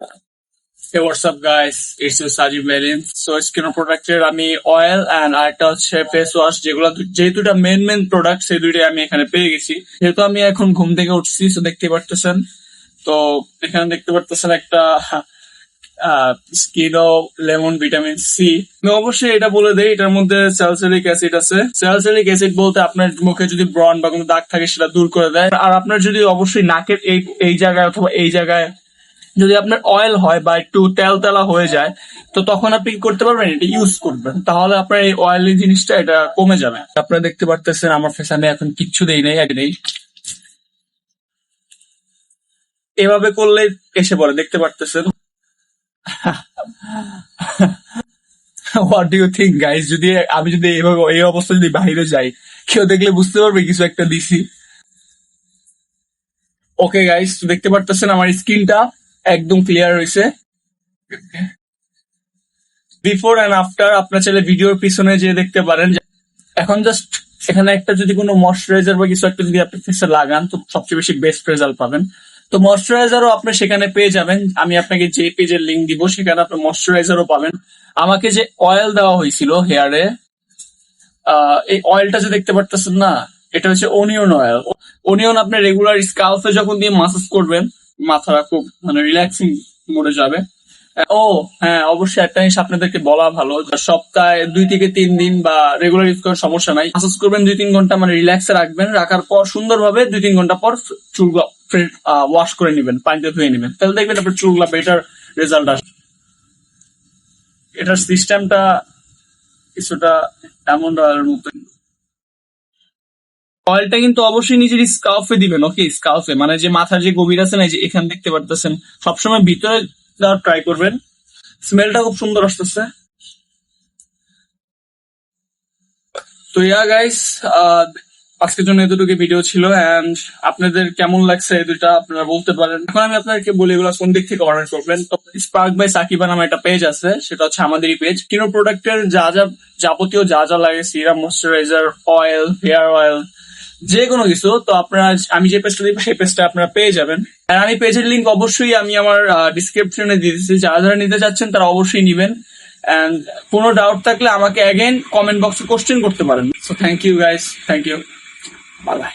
Hey, what's up, guys? It's your Sajib Merin. So, skin প্রোডাক্টের আমি oil and আরেকটা হচ্ছে ফেস ওয়াশ, যেগুলো যে দুটা মেন প্রোডাক্ট, সেই দুইটাই আমি এখানে পেয়ে গেছি। যেহেতু আমি এখন ঘুম থেকে উঠছি, তো দেখতে পারতেছেন। তো এখানে দেখতে পারতেছেন একটা স্কিনো লেমন ভিটামিন সি। আমি অবশ্যই এটা বলে দেই, এটার মধ্যে স্যালিসিলিক অ্যাসিড আছে। স্যালিসিলিক অ্যাসিড বলতে আপনার মুখে যদি ব্রণ বা কোনো দাগ থাকে সেটা দূর করে দেয়। আর আপনার যদি অবশ্যই নাকের এই জায়গায় অথবা এই জায়গায় যদি আপনার অয়েল হয় বা একটু তেলা হয়ে যায়, তো তখন আপনি কি করতে পারবেন, এটা ইউজ করবেন, তাহলে আপনার এই অয়েলি জিনিসটা এটা কমে যাবে। আপনারা দেখতে পারতেছেন আমার ফেসে আমি এখন কিচ্ছু দেই নাই, আগে নেই। এভাবে করলে এসে পড়ে, দেখতে পারতেছেন। What do you think guys? যদি আমি যদি এইভাবে এই অবস্থা যদি বাইরে যাই, কেউ দেখলে বুঝতে পারবে কিছু একটা দিছি। ওকে গাইস, দেখতে পারতেছেন আমার স্কিনটা একদম ক্লিয়ার হয়েছে। বিফোর এন্ড আফটার আপনার চাইলে ভিডিওর পিছনে যে দেখতে পারেন। এখন জাস্ট এখানে একটা যদি কোনো ময়শ্চারাইজার বা কিছু একটা যদি আপনি ফেসে লাগান, তো সবচেয়ে বেশি বেস্ট রেজাল্ট পাবেন। তো ময়শ্চারাইজারও আপনি সেখানে পেয়ে যাবেন। আমি আপনাকে যে পেজের লিঙ্ক দিব, সেখানে আপনি ময়শ্চারাইজারও পাবেন। আমাকে যে অয়েল দেওয়া হয়েছিল হেয়ারে, এই অয়েলটা যে দেখতে পারতেছেন না, এটা হচ্ছে অনিয়ন অয়েল। অনিয়ন আপনি রেগুলার স্কাল্পে যখন দিয়ে মাসাজ করবেন, মাথাটা খুব মানে রিল্যাক্সিং মোডে যাবে। ও হ্যাঁ, অবশ্যই একটা জিনিস আপনাদেরকে বলা ভালো, সপ্তাহে 2 থেকে 3 দিন বা রেগুলার ইউজ করার সমস্যা নাই। মাসাজ করবেন 2-3 ঘন্টা, মানে রিল্যাক্সে রাখবেন। রাখার পর সুন্দরভাবে 2-3 ঘন্টা পর চুলগুলো ওয়াশ করে নিবেন, পানিতে ধুয়ে নিবেন, তাহলে দেখবেন আপনার চুলগুলো বেটার রেজাল্ট আসবে। এটার সিস্টেমটা কিছুটা এমন অয়েলের মতো। অয়েলটা কিন্তু অবশ্যই নিজের স্কাল্পে দিবেন। ওকে, স্কাল্পে মানে যে মাথার যে গভীর আছে না, এই যে এখানে দেখতে পারতেছেন, সবসময় ভিতরে দেওয়ার ট্রাই করবেন। স্মেলটা খুব সুন্দর আসতেছে। তো ইয়া গাইস, আজকের জন্য এতটুকু ভিডিও ছিল। এন্ড আপনাদের কেমন লাগছে এই দুইটা আপনারা বলতে পারেন। এখন আমি আপনাদেরকে বলি এগুলো কোন দিক থেকে অর্ডার করবেন। তো স্পার্ক বাই সাকিবা নামে একটা পেজ আছে, সেটা হচ্ছে আমাদেরই পেজ। কিনো প্রোডাক্টের যাবতীয় যা যা লাগে, serum, moisturiser, oil, hair oil, যে কোনো কিছু, তো আপনারা আমি যে পেজটা দিব সেই পেজটা আপনারা পেয়ে যাবেন। আর আমি পেজের লিঙ্ক অবশ্যই আমি আমার ডিসক্রিপশনে দিয়ে দিচ্ছি। যারা যারা নিতে চাচ্ছেন তারা অবশ্যই নিবেন। এন্ড কোনো ডাউট থাকলে আমাকে অ্যাগেন কমেন্ট বক্সে কোশ্চেন করতে পারেন। So thank you guys, thank you, bye by.